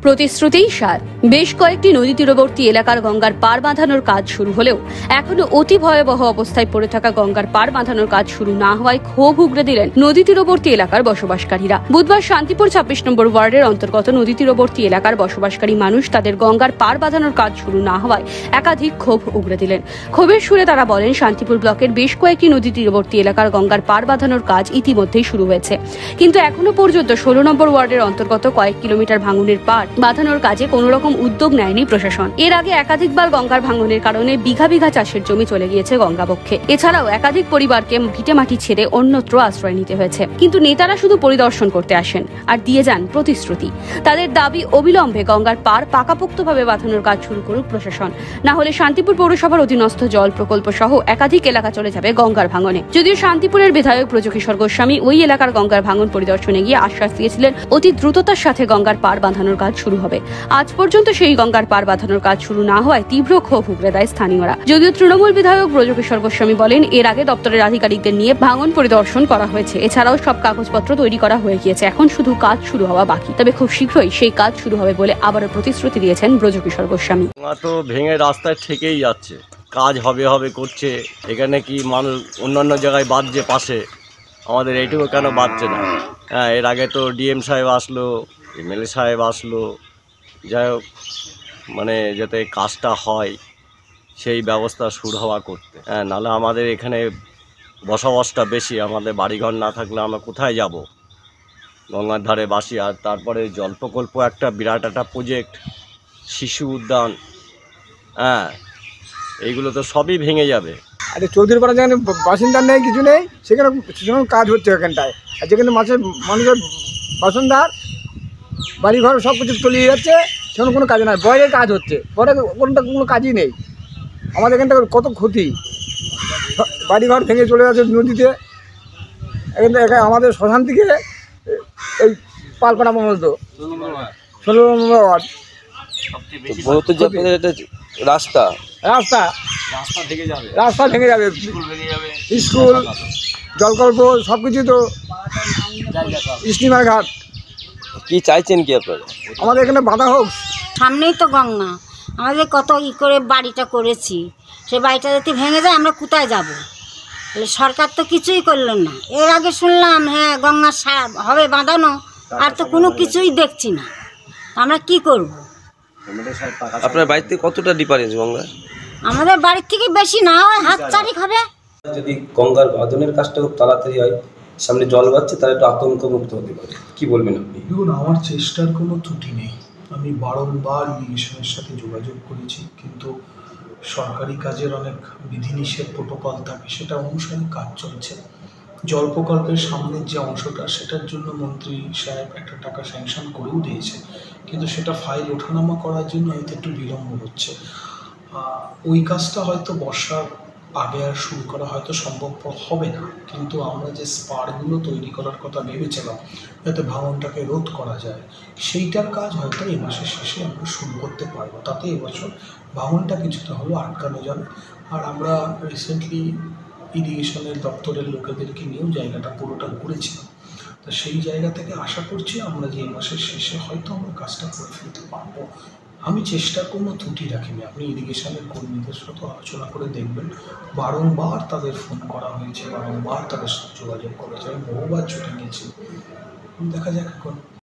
প্রতিশ্রুতিই সার। বেশ কয়েকটি নদী তীরবর্তী এলাকার গঙ্গার পার বাঁধানোর কাজ শুরু হলেও এখনো অতি ভয়াবহ অবস্থায় পড়ে থাকা গঙ্গার পার বাঁধানোর কাজ শুরু না হওয়ায় ক্ষোভ উগরে দিলেন নদী তীরবর্তী এলাকার বসবাসকারীরা। বুধবার শান্তিপুর ২৬ নম্বর ওয়ার্ডের অন্তর্গত নদী তীরবর্তী এলাকার বসবাসকারী মানুষ তাদের গঙ্গার পার বাঁধানোর কাজ শুরু না হওয়ায় একাধিক ক্ষোভ উগরে দিলেন। ক্ষোভের সুরে তারা বলেন, শান্তিপুর ব্লকের বেশ কয়েকটি নদী তীরবর্তী এলাকার গঙ্গার পার বাঁধানোর কাজ ইতিমধ্যেই শুরু হয়েছে, কিন্তু এখনো পর্যন্ত ১৬ নম্বর ওয়ার্ডের অন্তর্গত কয়েক কিলোমিটার ভাঙনের পার বাঁধানোর কাজে কোন রকম উদ্যোগ নেয়নি প্রশাসন। এর আগে একাধিকবার গঙ্গার ভাঙনের কারণে বিঘা বিঘা চাষের জমি চলে গিয়েছে গঙ্গাবক্ষে। এছাড়াও একাধিক পরিবারকে ভিটেমাটি ছেড়ে অন্যত্র আশ্রয় নিতে হয়েছে। কিন্তু নেতারা শুধু পরিদর্শন করতে আসেন আর দিয়ে যান প্রতিশ্রুতি। তাদের দাবি, অবিলম্বে গঙ্গার পার পাকাপোক্তভাবে বাঁধানোর কাজ শুরু করুক প্রশাসন, না হলে শান্তিপুর পৌরসভার অধীনস্থ জল প্রকল্প সহ একাধিক এলাকা চলে যাবে গঙ্গার ভাঙনে। যদিও শান্তিপুরের বিধায়ক ব্রজকিশোর গোস্বামী ওই এলাকার গঙ্গার ভাঙন পরিদর্শনে গিয়ে আশ্বাস দিয়েছিলেন অতি দ্রুততার সাথে গঙ্গার পার বাঁধানোর কাজ শুরু হবে। আজ পর্যন্ত সেই গঙ্গার পার বাঁধানোর কাজ শুরু না হওয়ায় তীব্র ক্ষোভ উগরে দেয় স্থানীয়রা। যদিও তৃণমূল বিধায়ক ব্রজকিশোর গোস্বামী বলেন, এর আগে দপ্তরের আধিকারিকদের নিয়ে ভাঙন পরিদর্শন করা হয়েছে, এছাড়াও সব কাগজপত্র তৈরি করা হয়ে গিয়েছে, এখন শুধু কাজ শুরু হওয়া বাকি। তবে খুব শীঘ্রই সেই কাজ শুরু হবে বলে আবারও প্রতিশ্রুতি দিয়েছেন ব্রজকিশোর গোস্বামী। তো ভেঙে রাস্তায় থেকেই যাচ্ছে, কাজ হবে হবে করছে। এখানে কি মানুষ অন্যান্য জায়গায় বাঁধছে পাশে, আমাদের এইটুকু কেন বাঁধছে না? হ্যাঁ, এর আগে তো ডিএম সাহেব আসলো, এমএলএ সাহেব আসলো, যাই হোক মানে যাতে কাজটা হয় সেই ব্যবস্থা শুরু হওয়া করতে। হ্যাঁ, নাহলে আমাদের এখানে বসবাসটা বেশি, আমাদের বাড়িঘর না থাকলে আমরা কোথায় যাব? গঙ্গার ধারে বাসি। আর তারপরে জল প্রকল্প একটা বিরাট একটা প্রজেক্ট, শিশু উদ্যান, হ্যাঁ, এইগুলো তো সবই ভেঙে যাবে। আরে চৌধুরীপাড়া যেখানে বাসিন্দা নেই, কিছু নেই, সেখানে কাজ হচ্ছে এখানটায়। আর যেখানে মানুষের বাসিন্দার বাড়িঘর সব কিছু তলিয়ে যাচ্ছে, সেখানে কোনো কাজ নাই, বাইরে কাজ হচ্ছে, পরে কোনো কাজই নেই। আমাদের এখানটা কত ক্ষতি, বাড়িঘর ভেঙে চলে যাচ্ছে নদীতে। এখানে আমাদের শ্মশান থেকে এই পালপাড়া পর্যন্ত ১৬ নম্বর ওয়ার্ড রাস্তা রাস্তা রাস্তা ভেঙে যাবে, স্কুল, জলকল্প সব কিছু তো, স্টিমার ঘাট। কি চাইছেন কি আপনারা? আমাদের এখানে বাধা হোক। সামনেই তো গঙ্গা, আমাদের কত করে বাড়িটা করেছি, সে বাড়িটা যদি ভেঙে যায় আমরা কোথায় যাব? সরকার তো কিছুই করলেন না। এর আগে শুনলাম হ্যাঁ গঙ্গা হবে বাঁধানো, আর তো কোনো কিছুই দেখছি না। আমরা কি করব? আপনার বাড়ি থেকে কতটা ডিফারেন্স গঙ্গা? আমাদের বাড়ির থেকে বেশি না, ওই হাত চারিক হবে। যদি গঙ্গার বাঁধনের কাজটা খুব তাড়াতাড়ি হয়, সামনে জল বাড়ছে, তাহলে একটু আতঙ্কমুক্ত হতে পারে। কি বলবেন আপনি? দেখুন, আমার চেষ্টার কোনো ত্রুটি নেই। আমি বারংবার ইরিগেশনের সাথে যোগাযোগ করেছি, কিন্তু সরকারি কাজের অনেক বিধিনিষেধ প্রোটোকল থাকে, সেটা অনুসারে কাজ চলছে। জল প্রকল্পের সামনের যে অংশটা, সেটার জন্য মন্ত্রী সাহেব একটা টাকা স্যাংশন করেও দিয়েছে, কিন্তু সেটা ফাইল ওঠানামা করার জন্য হয়তো একটু বিলম্ব হচ্ছে। ওই কাজটা হয়তো বর্ষার আগে আর শুরু করা হয়তো সম্ভবপর হবে না, কিন্তু আমরা যে স্পারগুলো তৈরি করার কথা ভেবেছিলাম যাতে ভাঙনটাকে রোধ করা যায়, সেইটার কাজ হয়তো এই মাসের শেষে আমরা শুরু করতে পারবো। তাতে এবছর ভাঙনটা কিছুটা হলেও আটকানো যাবে। আর আমরা রিসেন্টলি ইরিগেশনের দপ্তরের লোকেদেরকে নিয়েও জায়গাটা পুরোটা ঘুরেছিলাম। তো সেই জায়গা থেকে আশা করছি আমরা যে এই মাসের শেষে হয়তো আমরা কাজটা করে ফেলতে পারবো। আমি চেষ্টার কোনো ত্রুটি রাখিনি। আপনি ইরিগেশনের কর্মীদের সাথে আলোচনা করে দেখবেন, বারংবার তাদের ফোন করা হয়েছে, বারংবার তাদের সাথে যোগাযোগ করেছে, আমি বহুবার ছুটে গেছি। দেখা যাক এখন।